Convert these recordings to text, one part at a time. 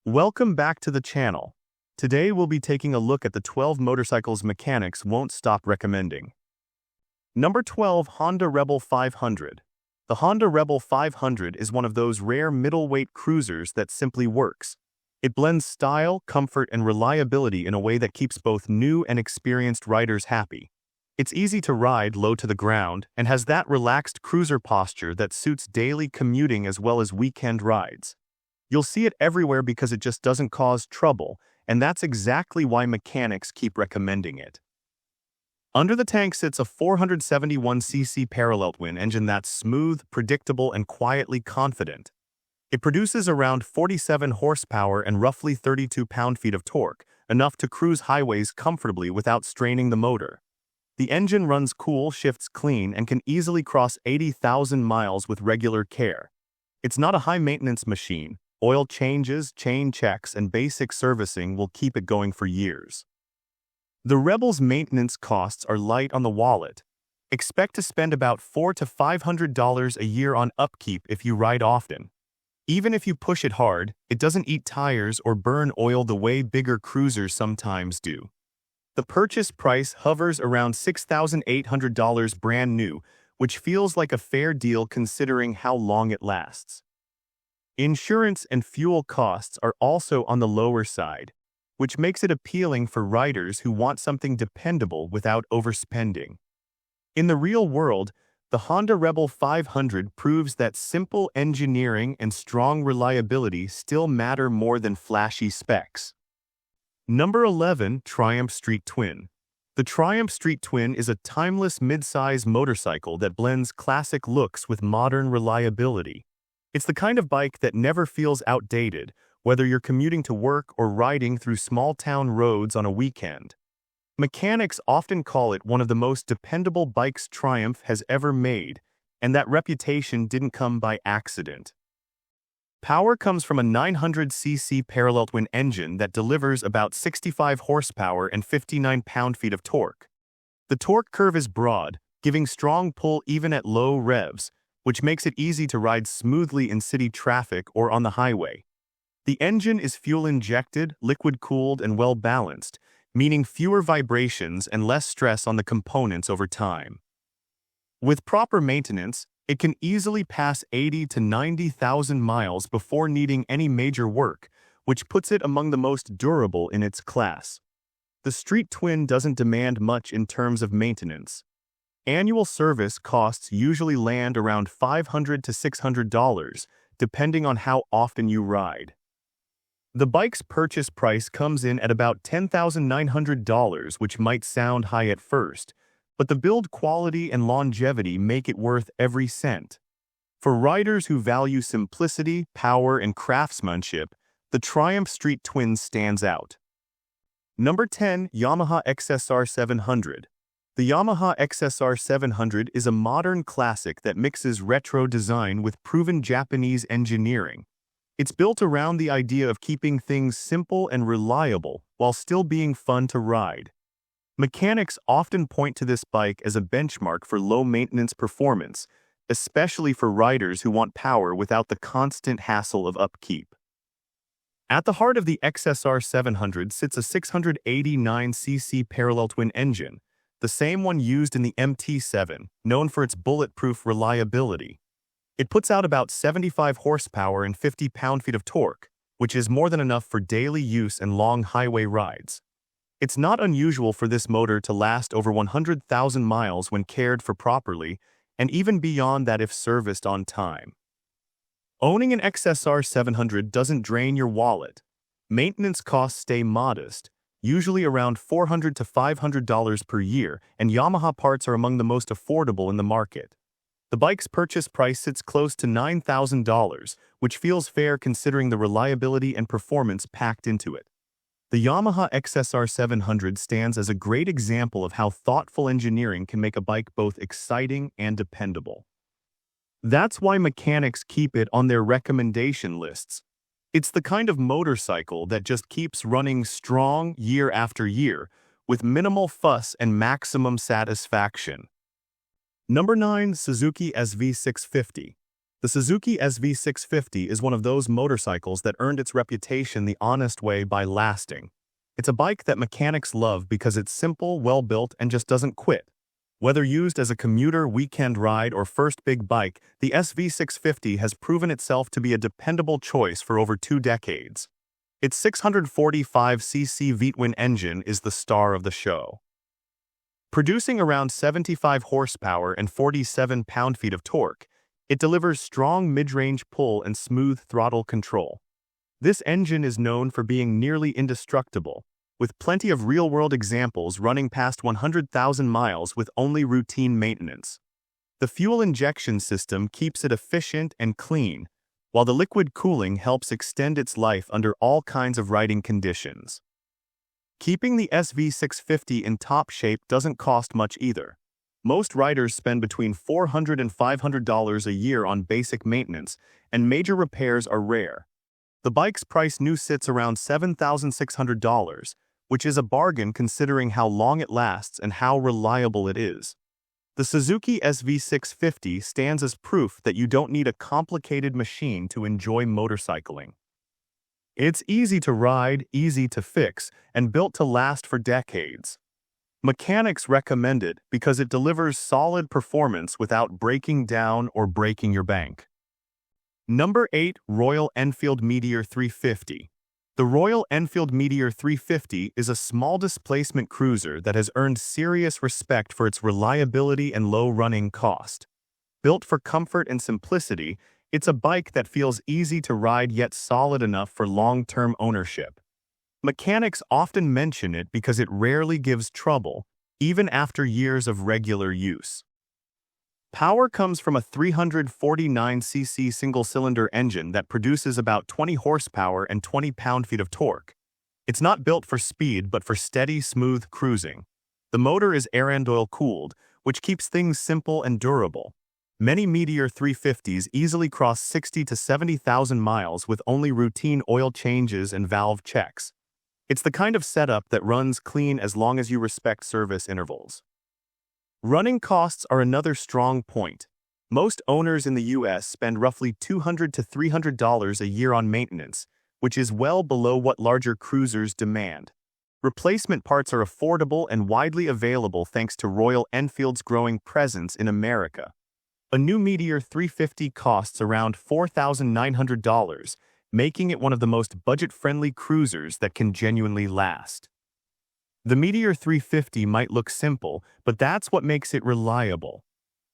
Welcome back to the channel. Today we'll be taking a look at the 12 motorcycles mechanics won't stop recommending. Number 12, Honda Rebel 500. The Honda Rebel 500 is one of those rare middleweight cruisers that simply works. It blends style, comfort, and reliability in a way that keeps both new and experienced riders happy. It's easy to ride low to the ground and has that relaxed cruiser posture that suits daily commuting as well as weekend rides. You'll see it everywhere because it just doesn't cause trouble, and that's exactly why mechanics keep recommending it. Under the tank sits a 471cc parallel twin engine that's smooth, predictable, and quietly confident. It produces around 47 horsepower and roughly 32 pound-feet of torque, enough to cruise highways comfortably without straining the motor. The engine runs cool, shifts clean, and can easily cross 80,000 miles with regular care. It's not a high-maintenance machine. Oil changes, chain checks, and basic servicing will keep it going for years. The Rebel's maintenance costs are light on the wallet. Expect to spend about $400 to $500 a year on upkeep if you ride often. Even if you push it hard, it doesn't eat tires or burn oil the way bigger cruisers sometimes do. The purchase price hovers around $6,800 brand new, which feels like a fair deal considering how long it lasts. Insurance and fuel costs are also on the lower side, which makes it appealing for riders who want something dependable without overspending. In the real world, the Honda Rebel 500 proves that simple engineering and strong reliability still matter more than flashy specs. Number 11, Triumph Street Twin. The Triumph Street Twin is a timeless mid-size motorcycle that blends classic looks with modern reliability. It's the kind of bike that never feels outdated, whether you're commuting to work or riding through small-town roads on a weekend. Mechanics often call it one of the most dependable bikes Triumph has ever made, and that reputation didn't come by accident. Power comes from a 900cc parallel twin engine that delivers about 65 horsepower and 59 pound-feet of torque. The torque curve is broad, giving strong pull even at low revs, which makes it easy to ride smoothly in city traffic or on the highway. The engine is fuel-injected, liquid-cooled, and well-balanced, meaning fewer vibrations and less stress on the components over time. With proper maintenance, it can easily pass 80,000 to 90,000 miles before needing any major work, which puts it among the most durable in its class. The Street Twin doesn't demand much in terms of maintenance. Annual service costs usually land around $500 to $600, depending on how often you ride. The bike's purchase price comes in at about $10,900, which might sound high at first, but the build quality and longevity make it worth every cent. For riders who value simplicity, power, and craftsmanship, the Triumph Street Twin stands out. Number 10, Yamaha XSR700. The Yamaha XSR700 is a modern classic that mixes retro design with proven Japanese engineering. It's built around the idea of keeping things simple and reliable while still being fun to ride. Mechanics often point to this bike as a benchmark for low-maintenance performance, especially for riders who want power without the constant hassle of upkeep. At the heart of the XSR700 sits a 689cc parallel twin engine, the same one used in the MT-07, known for its bulletproof reliability. It puts out about 75 horsepower and 50 pound-feet of torque, which is more than enough for daily use and long highway rides. It's not unusual for this motor to last over 100,000 miles when cared for properly, and even beyond that if serviced on time. Owning an XSR700 doesn't drain your wallet. Maintenance costs stay modest, usually around $400 to $500 per year, and Yamaha parts are among the most affordable in the market. The bike's purchase price sits close to $9,000, which feels fair considering the reliability and performance packed into it. The Yamaha XSR700 stands as a great example of how thoughtful engineering can make a bike both exciting and dependable. That's why mechanics keep it on their recommendation lists. It's the kind of motorcycle that just keeps running strong year after year, with minimal fuss and maximum satisfaction. Number 9, Suzuki SV650. The Suzuki SV650 is one of those motorcycles that earned its reputation the honest way by lasting. It's a bike that mechanics love because it's simple, well-built, and just doesn't quit. Whether used as a commuter, weekend ride, or first big bike, the SV650 has proven itself to be a dependable choice for over 2 decades. Its 645cc V-twin engine is the star of the show. Producing around 75 horsepower and 47 pound-feet of torque, it delivers strong mid-range pull and smooth throttle control. This engine is known for being nearly indestructible, with plenty of real-world examples running past 100,000 miles with only routine maintenance. The fuel injection system keeps it efficient and clean, while the liquid cooling helps extend its life under all kinds of riding conditions. Keeping the SV650 in top shape doesn't cost much either. Most riders spend between $400 and $500 a year on basic maintenance, and major repairs are rare. The bike's price new sits around $7,600, which is a bargain considering how long it lasts and how reliable it is. The Suzuki SV650 stands as proof that you don't need a complicated machine to enjoy motorcycling. It's easy to ride, easy to fix, and built to last for decades. Mechanics recommend it because it delivers solid performance without breaking down or breaking your bank. Number 8. Royal Enfield Meteor 350. The Royal Enfield Meteor 350 is a small displacement cruiser that has earned serious respect for its reliability and low running cost. Built for comfort and simplicity, it's a bike that feels easy to ride yet solid enough for long-term ownership. Mechanics often mention it because it rarely gives trouble, even after years of regular use. Power comes from a 349cc single-cylinder engine that produces about 20 horsepower and 20 pound-feet of torque. It's not built for speed but for steady, smooth cruising. The motor is air and oil-cooled, which keeps things simple and durable. Many Meteor 350s easily cross 60 to 70,000 miles with only routine oil changes and valve checks. It's the kind of setup that runs clean as long as you respect service intervals. Running costs are another strong point. Most owners in the US spend roughly $200 to $300 a year on maintenance, which is well below what larger cruisers demand. Replacement parts are affordable and widely available thanks to Royal Enfield's growing presence in America. A new Meteor 350 costs around $4,900, making it one of the most budget-friendly cruisers that can genuinely last. The Meteor 350 might look simple, but that's what makes it reliable.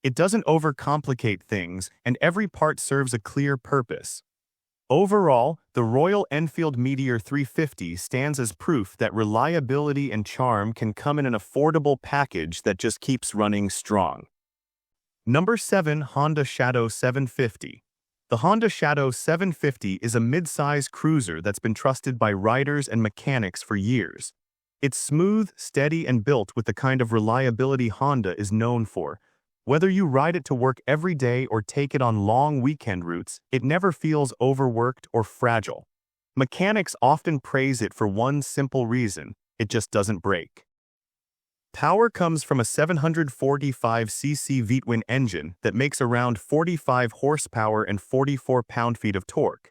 It doesn't overcomplicate things, and every part serves a clear purpose. Overall, the Royal Enfield Meteor 350 stands as proof that reliability and charm can come in an affordable package that just keeps running strong. Number 7. Honda Shadow 750. The Honda Shadow 750 is a mid-size cruiser that's been trusted by riders and mechanics for years. It's smooth, steady, and built with the kind of reliability Honda is known for. Whether you ride it to work every day or take it on long weekend routes, it never feels overworked or fragile. Mechanics often praise it for one simple reason: it just doesn't break. Power comes from a 745cc V-twin engine that makes around 45 horsepower and 44 pound-feet of torque.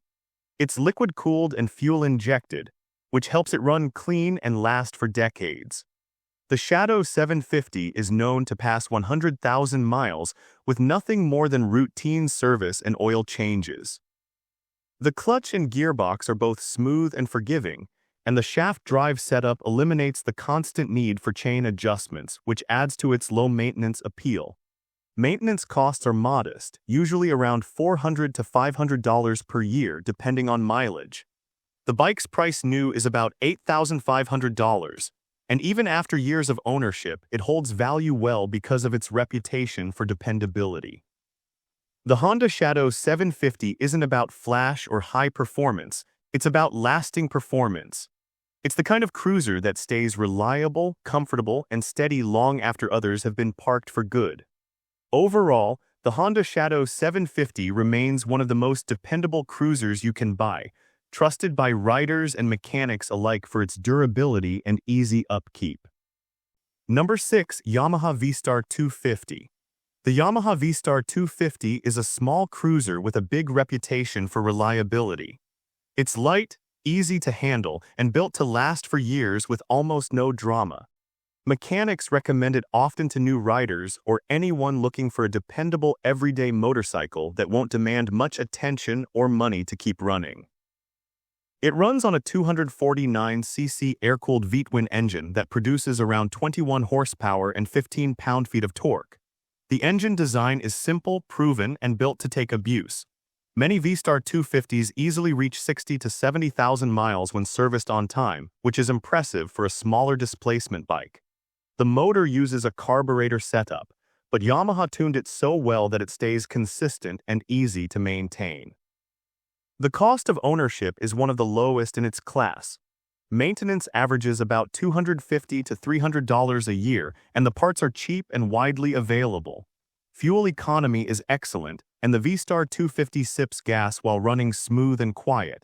It's liquid-cooled and fuel-injected, which helps it run clean and last for decades. The Shadow 750 is known to pass 100,000 miles with nothing more than routine service and oil changes. The clutch and gearbox are both smooth and forgiving, and the shaft drive setup eliminates the constant need for chain adjustments, which adds to its low-maintenance appeal. Maintenance costs are modest, usually around $400 to $500 per year depending on mileage. The bike's price new is about $8,500, and even after years of ownership, it holds value well because of its reputation for dependability. The Honda Shadow 750 isn't about flash or high performance, it's about lasting performance. It's the kind of cruiser that stays reliable, comfortable, and steady long after others have been parked for good. Overall, the Honda Shadow 750 remains one of the most dependable cruisers you can buy, trusted by riders and mechanics alike for its durability and easy upkeep. Number 6. Yamaha V-Star 250. The Yamaha V-Star 250 is a small cruiser with a big reputation for reliability. It's light, easy to handle, and built to last for years with almost no drama. Mechanics recommend it often to new riders or anyone looking for a dependable everyday motorcycle that won't demand much attention or money to keep running. It runs on a 249cc air-cooled V-twin engine that produces around 21 horsepower and 15 pound-feet of torque. The engine design is simple, proven, and built to take abuse. Many V-Star 250s easily reach 60 to 70,000 miles when serviced on time, which is impressive for a smaller displacement bike. The motor uses a carburetor setup, but Yamaha tuned it so well that it stays consistent and easy to maintain. The cost of ownership is one of the lowest in its class. Maintenance averages about $250 to $300 a year, and the parts are cheap and widely available. Fuel economy is excellent, and the V-Star 250 sips gas while running smooth and quiet.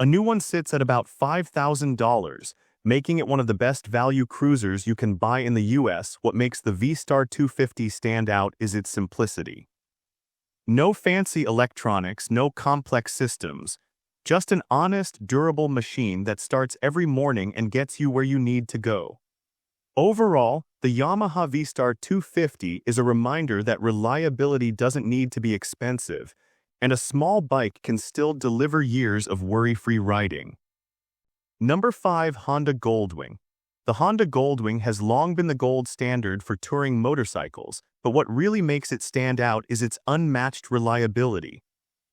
A new one sits at about $5,000, making it one of the best value cruisers you can buy in the US. What makes the V-Star 250 stand out is its simplicity. No fancy electronics, no complex systems, just an honest, durable machine that starts every morning and gets you where you need to go. Overall, the Yamaha V-Star 250 is a reminder that reliability doesn't need to be expensive, and a small bike can still deliver years of worry-free riding. Number 5. Honda Goldwing. The Honda Goldwing has long been the gold standard for touring motorcycles, but what really makes it stand out is its unmatched reliability.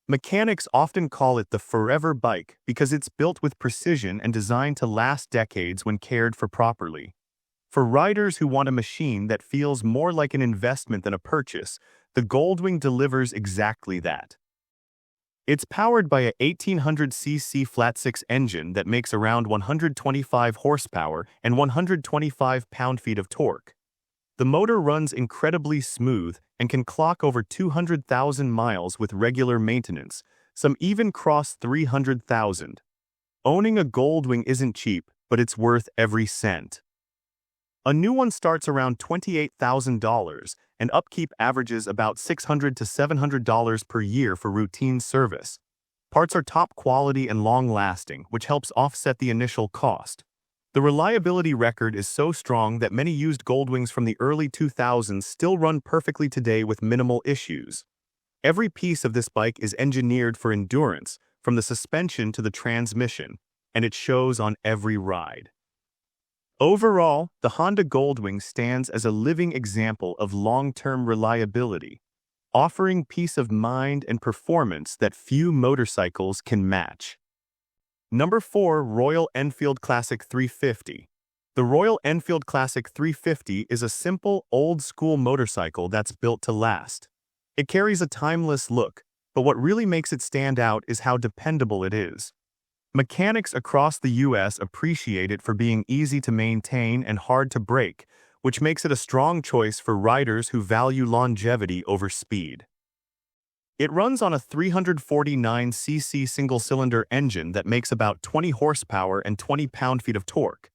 Mechanics often call it the forever bike because it's built with precision and designed to last decades when cared for properly. For riders who want a machine that feels more like an investment than a purchase, the Goldwing delivers exactly that. It's powered by a 1800cc flat-six engine that makes around 125 horsepower and 125 pound-feet of torque. The motor runs incredibly smooth and can clock over 200,000 miles with regular maintenance, some even cross 300,000. Owning a Goldwing isn't cheap, but it's worth every cent. A new one starts around $28,000, and upkeep averages about $600 to $700 per year for routine service. Parts are top quality and long-lasting, which helps offset the initial cost. The reliability record is so strong that many used Goldwings from the early 2000s still run perfectly today with minimal issues. Every piece of this bike is engineered for endurance, from the suspension to the transmission, and it shows on every ride. Overall, the Honda Goldwing stands as a living example of long-term reliability, offering peace of mind and performance that few motorcycles can match. Number 4. Royal Enfield Classic 350. The Royal Enfield Classic 350 is a simple, old-school motorcycle that's built to last. It carries a timeless look, but what really makes it stand out is how dependable it is. Mechanics across the US appreciate it for being easy to maintain and hard to break, which makes it a strong choice for riders who value longevity over speed. It runs on a 349cc single-cylinder engine that makes about 20 horsepower and 20 pound-feet of torque.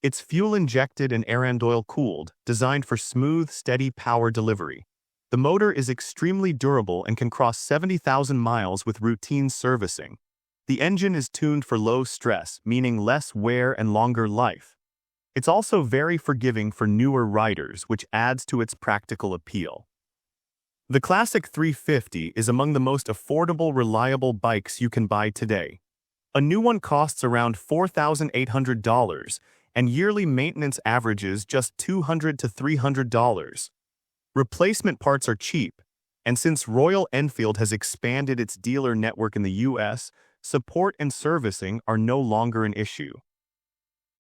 It's fuel-injected and air-and-oil-cooled, designed for smooth, steady power delivery. The motor is extremely durable and can cross 70,000 miles with routine servicing. The engine is tuned for low stress, meaning less wear and longer life. It's also very forgiving for newer riders, which adds to its practical appeal. The Classic 350 is among the most affordable, reliable bikes you can buy today. A new one costs around $4,800, and yearly maintenance averages just $200 to $300. Replacement parts are cheap, and since Royal Enfield has expanded its dealer network in the US, support and servicing are no longer an issue.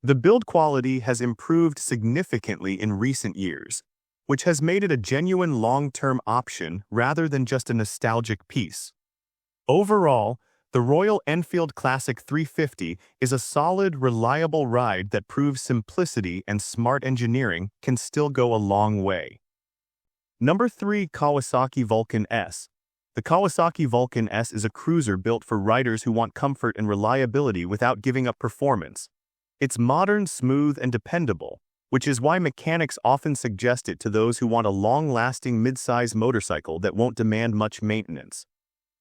The build quality has improved significantly in recent years, which has made it a genuine long-term option rather than just a nostalgic piece. Overall, the Royal Enfield Classic 350 is a solid, reliable ride that proves simplicity and smart engineering can still go a long way. Number 3. Kawasaki Vulcan S. The Kawasaki Vulcan S is a cruiser built for riders who want comfort and reliability without giving up performance. It's modern, smooth, and dependable, which is why mechanics often suggest it to those who want a long-lasting mid-size motorcycle that won't demand much maintenance.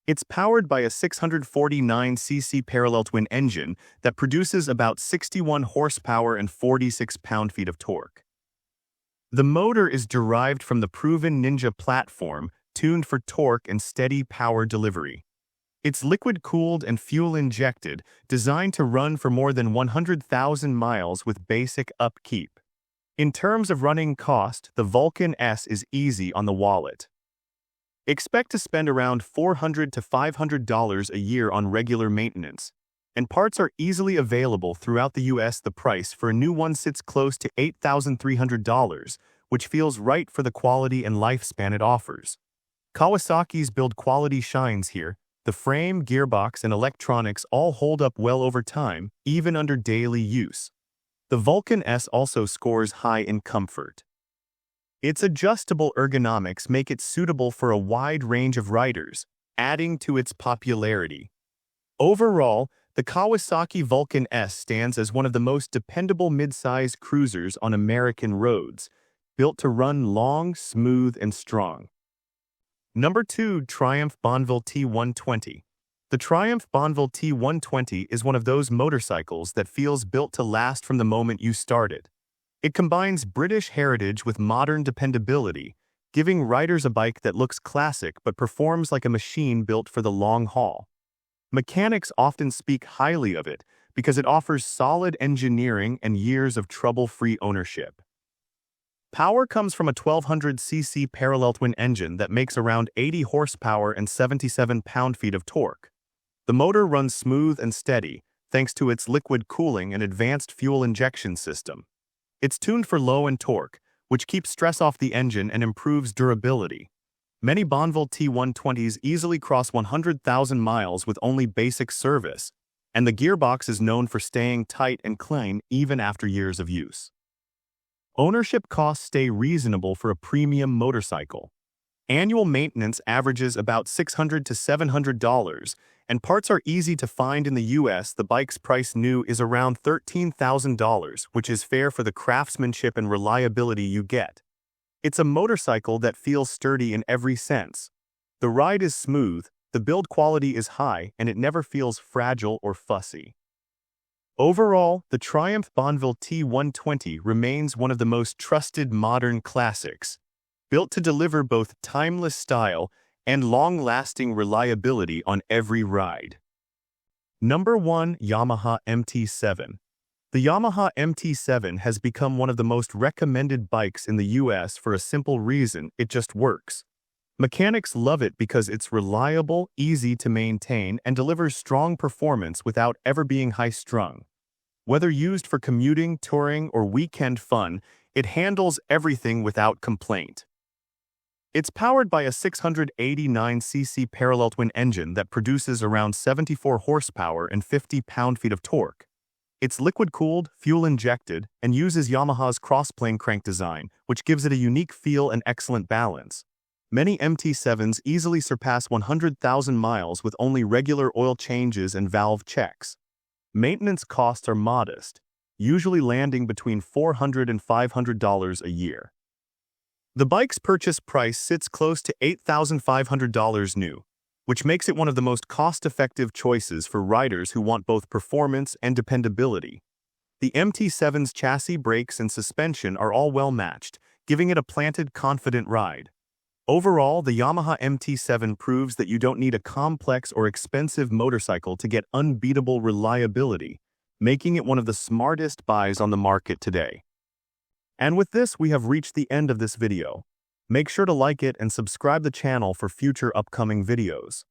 It's powered by a 649cc parallel twin engine that produces about 61 horsepower and 46 pound-feet of torque. The motor is derived from the proven Ninja platform, tuned for torque and steady power delivery. It's liquid-cooled and fuel-injected, designed to run for more than 100,000 miles with basic upkeep. In terms of running cost, the Vulcan S is easy on the wallet. Expect to spend around $400 to $500 a year on regular maintenance, and parts are easily available throughout the US. The price for a new one sits close to $8,300, which feels right for the quality and lifespan it offers. Kawasaki's build quality shines here. The frame, gearbox, and electronics all hold up well over time, even under daily use. The Vulcan S also scores high in comfort. Its adjustable ergonomics make it suitable for a wide range of riders, adding to its popularity. Overall, the Kawasaki Vulcan S stands as one of the most dependable mid-size cruisers on American roads, built to run long, smooth, and strong. Number 2. Triumph Bonneville T120. The Triumph Bonneville T120 is one of those motorcycles that feels built to last from the moment you start it. It combines British heritage with modern dependability, giving riders a bike that looks classic but performs like a machine built for the long haul. Mechanics often speak highly of it because it offers solid engineering and years of trouble-free ownership. Power comes from a 1200cc parallel twin engine that makes around 80 horsepower and 77 pound-feet of torque. The motor runs smooth and steady thanks to its liquid cooling and advanced fuel injection system. It's tuned for low-end torque, which keeps stress off the engine and improves durability. Many Bonneville T120s easily cross 100,000 miles with only basic service, and the gearbox is known for staying tight and clean even after years of use. Ownership costs stay reasonable for a premium motorcycle. Annual maintenance averages about $600 to $700, and parts are easy to find in the US. The bike's price new is around $13,000, which is fair for the craftsmanship and reliability you get. It's a motorcycle that feels sturdy in every sense. The ride is smooth, the build quality is high, and it never feels fragile or fussy. Overall, the Triumph Bonneville T120 remains one of the most trusted modern classics, built to deliver both timeless style and long-lasting reliability on every ride. Number 1. Yamaha MT-07. The Yamaha MT-07 has become one of the most recommended bikes in the US for a simple reason: it just works. Mechanics love it because it's reliable, easy to maintain, and delivers strong performance without ever being high-strung. Whether used for commuting, touring, or weekend fun, it handles everything without complaint. It's powered by a 689cc parallel twin engine that produces around 74 horsepower and 50 pound-feet of torque. It's liquid-cooled, fuel-injected, and uses Yamaha's crossplane crank design, which gives it a unique feel and excellent balance. Many MT-7s easily surpass 100,000 miles with only regular oil changes and valve checks. Maintenance costs are modest, usually landing between $400 and $500 a year. The bike's purchase price sits close to $8,500 new, which makes it one of the most cost-effective choices for riders who want both performance and dependability. The MT-7's chassis, brakes, and suspension are all well-matched, giving it a planted, confident ride. Overall, the Yamaha MT-07 proves that you don't need a complex or expensive motorcycle to get unbeatable reliability, making it one of the smartest buys on the market today. And with this, we have reached the end of this video. Make sure to like it and subscribe the channel for future upcoming videos.